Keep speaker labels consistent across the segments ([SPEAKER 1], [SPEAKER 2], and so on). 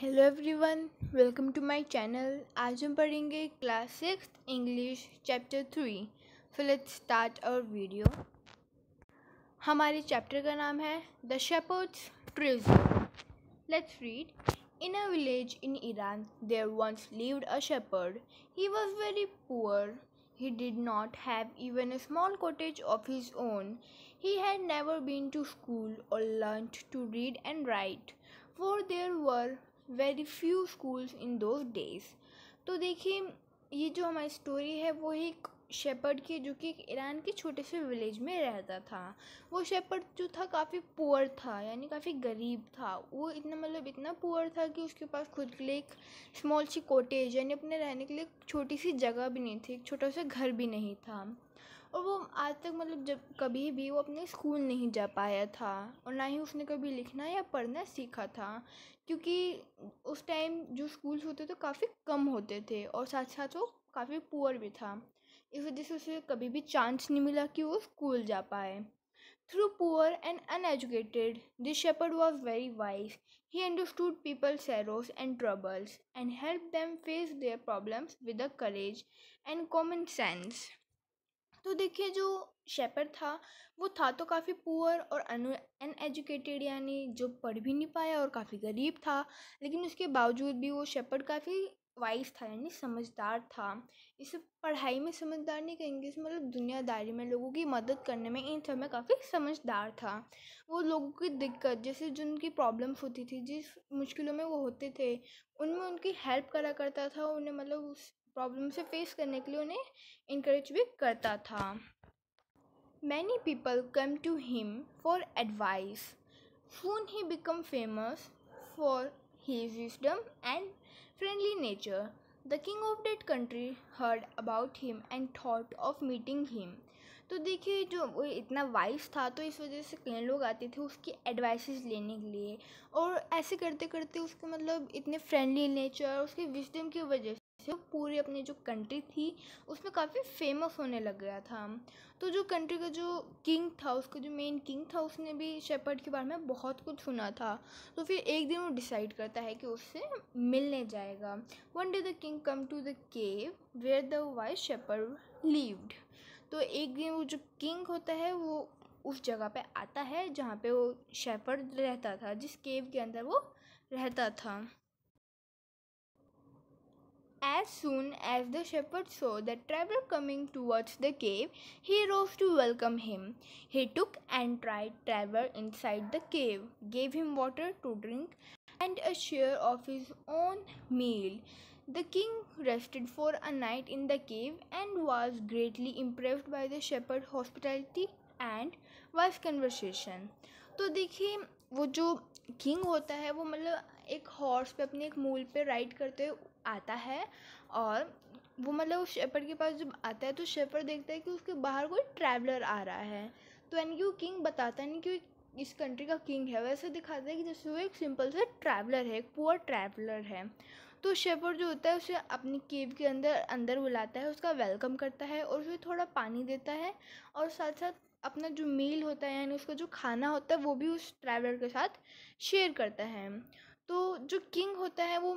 [SPEAKER 1] Hello everyone, welcome to my channel. आज हम पढ़ेंगे class 6 English chapter 3। So let's start our video. हमारे chapter का नाम है the shepherd's treasure. Let's read. In a village in Iran, there once lived a shepherd. He was very poor. He did not have even a small cottage of his own. He had never been to school or learnt to read and write, for there were very few schools in those days. तो देखिए, ये जो हमारी story है वो एक shepherd की, जो कि ईरान के छोटे से विलेज में रहता था। वो शेपर्ड जो था काफ़ी पुअर था, यानी काफ़ी गरीब था। वो इतना पुअर था कि उसके पास खुद के लिए एक स्मॉल सी कॉटेज, यानी अपने रहने के लिए एक छोटी सी जगह भी नहीं थी, एक छोटा सा घर भी नहीं था। और वो आज तक जब कभी भी वो अपने स्कूल नहीं जा पाया था, और ना ही उसने कभी लिखना या पढ़ना सीखा था, क्योंकि उस टाइम जो स्कूल्स होते थे काफ़ी कम होते थे, और साथ साथ वो काफ़ी पुअर भी था। इस वजह से उसे कभी भी चांस नहीं मिला कि वो स्कूल जा पाए। Through poor and uneducated, this shepherd was very wise. He understood people's sorrows and troubles and helped them face their problems with the courage and common sense. तो देखिए, जो शेपर्ड था वो था तो काफ़ी पुअर और अनएजुकेटेड, यानी जो पढ़ भी नहीं पाया और काफ़ी गरीब था, लेकिन उसके बावजूद भी वो शेपर्ड काफ़ी वाइज था, यानी समझदार था। इसे पढ़ाई में समझदार नहीं कहेंगे, इसे दुनियादारी में, लोगों की मदद करने में, इन सब में काफ़ी समझदार था। वो लोगों की दिक्कत, जैसे जिनकी प्रॉब्लम्स होती थी, जिस मुश्किलों में वो होते थे, उनमें उनकी हेल्प करा करता था। उन्हें उस प्रॉब्लम से फेस करने के लिए उन्हें इनकरेज भी करता था। Many people come to him for advice. Soon he became famous for his wisdom and friendly nature. The king of that country heard about him and thought of meeting him. तो देखिए, जो वो इतना wise था, तो इस वजह से कई लोग आते थे उसकी एडवाइसेस लेने के लिए, और ऐसे करते करते उसको इतने फ्रेंडली नेचर, उसके विजडम की वजह से पूरी अपनी जो कंट्री थी उसमें काफ़ी फेमस होने लग गया था। तो जो कंट्री का जो किंग था, उसका जो मेन किंग था, उसने भी शेपर्ड के बारे में बहुत कुछ सुना था। तो फिर एक दिन वो डिसाइड करता है कि उससे मिलने जाएगा। One day the king come to the cave where the wise shepherd lived. तो एक दिन वो जो किंग होता है वो उस जगह पे आता है जहाँ पे वो शेपर्ड रहता था, जिस केव के अंदर वो रहता था। As soon as the shepherd saw the traveler coming towards the cave, he rose to welcome him. He took and tried traveler inside the cave, gave him water to drink and a share of his own meal. The king rested for a night in the cave and was greatly impressed by the shepherd's hospitality and wise conversation. तो देखिए, वो जो king होता है वो एक horse पे, अपने एक मूल पे राइड करते हुए आता है, और वो उस शेपर्ड के पास जब आता है तो शेपर्ड देखता है कि उसके बाहर कोई ट्रैवलर आ रहा है। तो यानी कि वो किंग बताता नहीं कि इस कंट्री का किंग है, वैसे दिखाता है कि जैसे वो एक सिंपल सा ट्रैवलर है, एक पुअर ट्रैवलर है। तो शेपर्ड जो होता है उसे अपनी केव के अंदर बुलाता है, उसका वेलकम करता है और उसे थोड़ा पानी देता है, और साथ साथ अपना जो मील होता है, यानी उसका जो खाना होता है, वो भी उस ट्रैवलर के साथ शेयर करता है। तो जो किंग होता है वो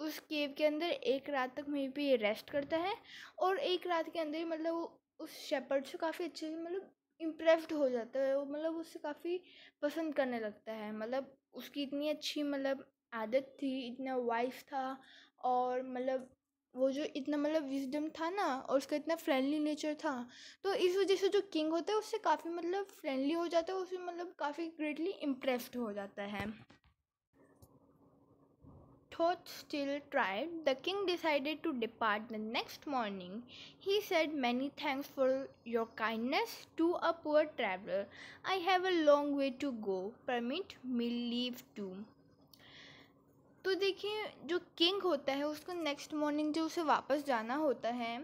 [SPEAKER 1] उस केव के अंदर एक रात तक मे बी रेस्ट करता है, और एक रात के अंदर ही वो उस शेपर्ड से काफ़ी अच्छे से इम्प्रेस्ड हो जाता है। वो उससे काफ़ी पसंद करने लगता है। उसकी इतनी अच्छी आदत थी, इतना वाइफ था, और वो जो इतना विजडम था ना, और उसका इतना फ्रेंडली नेचर था, तो इस वजह से जो किंग होता है उससे काफ़ी फ्रेंडली हो जाता है, उससे काफ़ी ग्रेटली इम्प्रेस्ड हो जाता है। Thought still tried, the king decided to depart the next morning. He said, "Many thanks for your kindness to a poor traveler. I have a long way to go. Permit me leave too." तो देखिए, जो king होता है उसको next morning जो उसे वापस जाना होता है,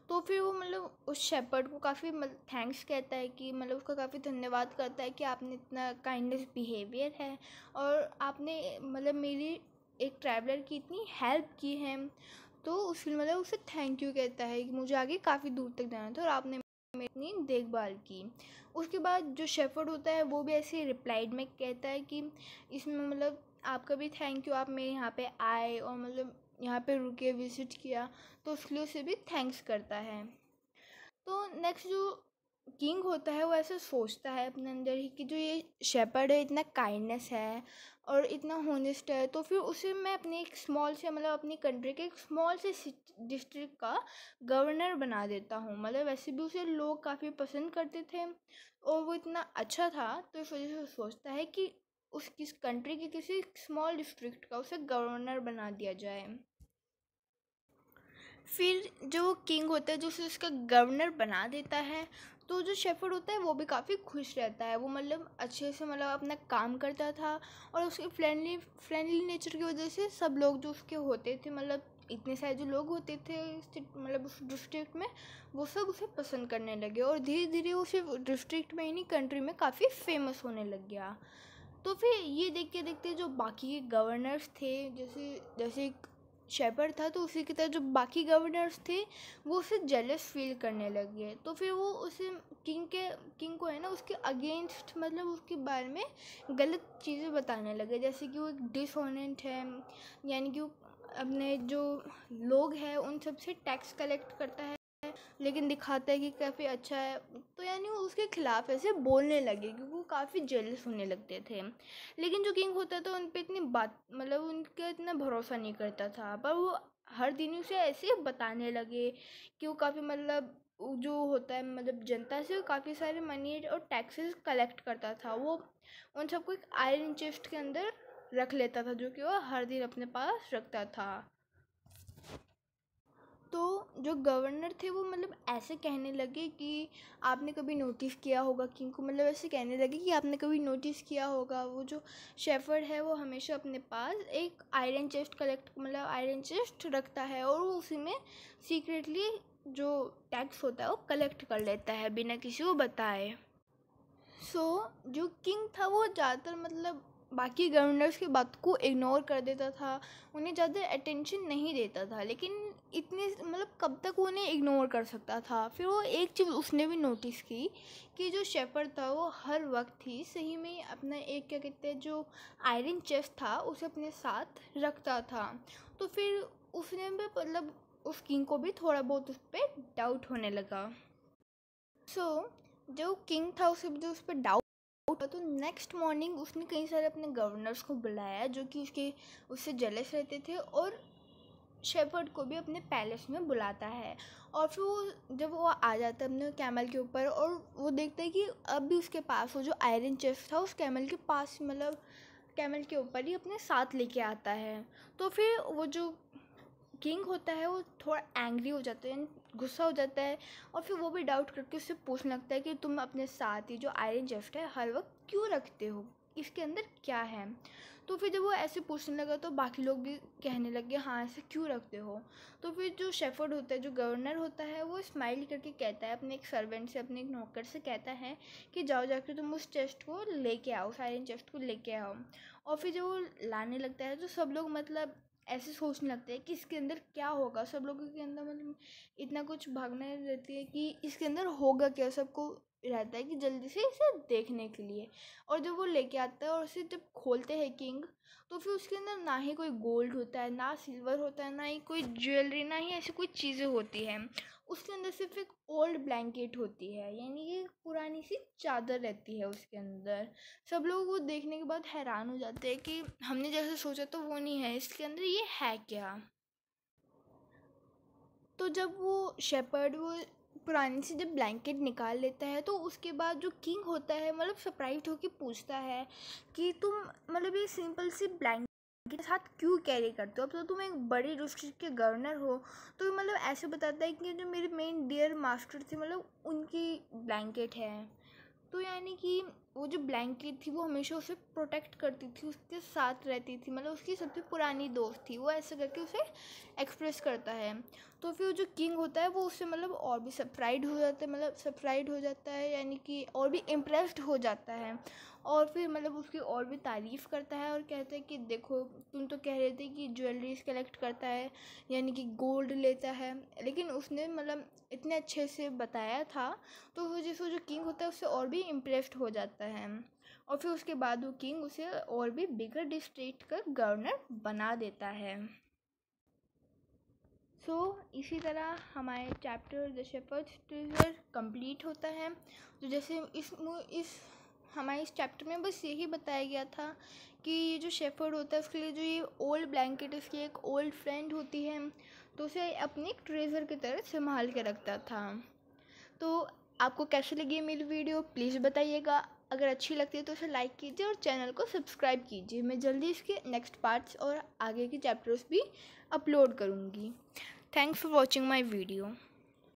[SPEAKER 1] तो फिर वो उस शेपर्ड को काफ़ी थैंक्स कहता है, कि उसका काफ़ी धन्यवाद करता है कि आपने इतना काइंडनेस बिहेवियर है, और आपने मेरी एक ट्रैवलर की इतनी हेल्प की है। तो फिर उसे थैंक यू कहता है कि मुझे आगे काफ़ी दूर तक जाना था और आपने मेरी इतनी देखभाल की। उसके बाद जो शेफर्ड होता है वो भी ऐसे रिप्लाइड में कहता है कि इसमें आपका भी थैंक यू, आप मेरे यहाँ पे आए और मतलब यहाँ पे रुके, विज़िट किया, तो उसके लिए उसे भी थैंक्स करता है। तो नेक्स्ट जो किंग होता है वो ऐसा सोचता है अपने अंदर ही कि जो ये शेपर्ड है इतना काइंडनेस है और इतना होनेस्ट है, तो फिर उसे मैं अपने एक स्मॉल से मतलब अपनी कंट्री के एक स्मॉल से डिस्ट्रिक्ट का गवर्नर बना देता हूँ। मतलब वैसे भी उसे लोग काफ़ी पसंद करते थे और वो इतना अच्छा था, तो इस वजह से वो सोचता है कि उसकी कंट्री के किसी स्मॉल डिस्ट्रिक्ट का उसे गवर्नर बना दिया जाए। फिर जो किंग होता है जो उसे उसका गवर्नर बना देता है, तो जो शेफर्ड होता है वो भी काफ़ी खुश रहता है। वो मतलब अच्छे से मतलब अपना काम करता था और उसके फ्रेंडली नेचर की वजह से सब लोग जो उसके होते थे, मतलब इतने सारे जो लोग होते थे मतलब उस डिस्ट्रिक्ट में, वो सब उसे पसंद करने लगे और धीरे धीरे वो सिर्फ डिस्ट्रिक्ट में ही नहीं कंट्री में काफ़ी फेमस होने लग गया। तो फिर ये देखते देखते जो बाकी के गवर्नर्स थे, जैसे जैसे शेपर्ड था तो उसी की तरह जो बाकी गवर्नर्स थे वो उसे जेलस फील करने लगे। तो फिर वो उसे किंग को है ना उसके अगेंस्ट मतलब उसके बारे में गलत चीज़ें बताने लगे, जैसे कि वो एक डिसऑनेस्ट है, यानी कि वो अपने जो लोग हैं उन सब से टैक्स कलेक्ट करता है लेकिन दिखाता है कि काफ़ी अच्छा है। तो यानी वो उसके खिलाफ ऐसे बोलने लगे क्योंकि वो काफ़ी जेलस होने लगते थे। लेकिन जो किंग होता था उन पे इतनी बात मतलब उनका इतना भरोसा नहीं करता था, पर वो हर दिन उसे ऐसे बताने लगे कि वो काफ़ी मतलब जो होता है मतलब जनता से काफ़ी सारे मनी और टैक्सेस कलेक्ट करता था। वो उन सबको एक आयरन चेस्ट के अंदर रख लेता था जो कि वो हर दिन अपने पास रखता था। तो जो गवर्नर थे वो मतलब ऐसे कहने लगे कि आपने कभी नोटिस किया होगा किंग को, मतलब ऐसे कहने लगे कि आपने कभी नोटिस किया होगा वो जो शेफर्ड है वो हमेशा अपने पास एक आयरन चेस्ट मतलब आयरन चेस्ट रखता है और वो उसी में सीक्रेटली जो टैक्स होता है वो कलेक्ट कर लेता है बिना किसी को बताए। जो किंग था वो ज़्यादातर मतलब बाकी गवर्नर्स की बात को इग्नोर कर देता था, उन्हें ज़्यादा अटेंशन नहीं देता था। लेकिन इतने मतलब कब तक वो उन्हें इग्नोर कर सकता था। फिर वो एक चीज़ उसने भी नोटिस की कि जो शेपर्ड था वो हर वक्त ही सही में अपना एक क्या कहते हैं जो आयरन चेस्ट था उसे अपने साथ रखता था। तो फिर उसने भी मतलब उस किंग को भी थोड़ा बहुत उस पर डाउट होने लगा। जो किंग था उसे जो उस पर डाउट हुआ, तो नेक्स्ट मॉर्निंग उसने कई सारे अपने गवर्नर्स को बुलाया जो कि उससे जेलस रहते थे और शेपर्ड को भी अपने पैलेस में बुलाता है। और फिर वो जब वो आ जाता है अपने कैमल के ऊपर और वो देखता है कि अब भी उसके पास वो जो आयरन चेस्ट था उस कैमल के पास मतलब कैमल के ऊपर ही अपने साथ लेके आता है। तो फिर वो जो किंग होता है वो थोड़ा एंग्री हो जाता है, गुस्सा हो जाता है और फिर वो भी डाउट करके उससे पूछने लगता है कि तुम अपने साथ ही जो आयरन चेस्ट है हर वक्त क्यों रखते हो, इसके अंदर क्या है। तो फिर जब वो ऐसे पूछने लगा तो बाकी लोग भी कहने लगे हाँ ऐसे क्यों रखते हो। तो फिर जो शेफर्ड होता है जो गवर्नर होता है वो स्माइल करके कहता है अपने एक सर्वेंट से अपने एक नौकर से कहता है कि जाओ जाकर तुम उस चेस्ट को लेके आओ, उस आयरन चेस्ट को लेके आओ। और फिर जब वो लाने लगता है तो सब लोग मतलब ऐसे सोचने लगते हैं कि इसके अंदर क्या होगा। सब लोगों के अंदर मतलब इतना कुछ भागना रहती है कि इसके अंदर होगा क्या, सबको रहता है कि जल्दी से इसे देखने के लिए। और जब वो लेके आता है और उसे जब खोलते हैं किंग, तो फिर उसके अंदर ना ही कोई गोल्ड होता है, ना सिल्वर होता है, ना ही कोई ज्वेलरी, ना ही ऐसी कोई चीज़ें होती हैं। उसके अंदर सिर्फ एक ओल्ड ब्लैंकेट होती है, यानी कि पुरानी सी चादर रहती है उसके अंदर। सब लोग वो देखने के बाद हैरान हो जाते हैं कि हमने जैसे सोचा तो वो नहीं है, इसके अंदर ये है क्या। तो जब वो शेपर्ड वो पुरानी सी जब ब्लैंकेट निकाल लेता है तो उसके बाद जो किंग होता है मतलब सरप्राइज होकर पूछता है कि तुम मतलब ये सिंपल सी ब्लैंकेट के साथ क्यों कैरी करते हो, अब तो तुम एक बड़ी डिस्ट्रिक्ट के गवर्नर हो। तो मतलब ऐसे बताता है कि जो मेरे मेन डियर मास्टर थे मतलब उनकी ब्लैंकेट है। तो यानी कि वो जो ब्लैंकेट थी वो हमेशा उसे प्रोटेक्ट करती थी, उसके साथ रहती थी, मतलब उसकी सबसे पुरानी दोस्त थी। वो ऐसे करके उसे एक्सप्रेस करता है। तो फिर जो किंग होता है वो उससे मतलब और भी सरप्राइड हो जाता है, यानी कि और भी इम्प्रेस्ड हो जाता है। और फिर मतलब उसकी और भी तारीफ़ करता है और कहता है कि देखो तुम तो कह रहे थे कि ज्वेलरीज कलेक्ट करता है, यानी कि गोल्ड लेता है, लेकिन उसने मतलब इतने अच्छे से बताया था। तो वो जिस वो जो किंग होता है उससे और भी इम्प्रेस्ड हो जाता है। और फिर उसके बाद वो किंग उसे और भी बिगर डिस्ट्रिक्ट का गवर्नर बना देता है। इसी तरह हमारे chapter the shepherd's treasure complete होता है। तो जैसे हमारे इस चैप्टर में बस यही बताया गया था कि ये जो शेफर्ड होता है उसके लिए जो ये ओल्ड ब्लैंकेट उसकी एक ओल्ड फ्रेंड होती है, तो उसे अपनी एक ट्रेजर की तरह संभाल के रखता था। तो आपको कैसी लगी मेरी वीडियो प्लीज़ बताइएगा। अगर अच्छी लगती है तो उसे लाइक कीजिए और चैनल को सब्सक्राइब कीजिए। मैं जल्दी इसके नेक्स्ट पार्ट्स और आगे के चैप्टर्स भी अपलोड करूँगी। Thanks for watching my video.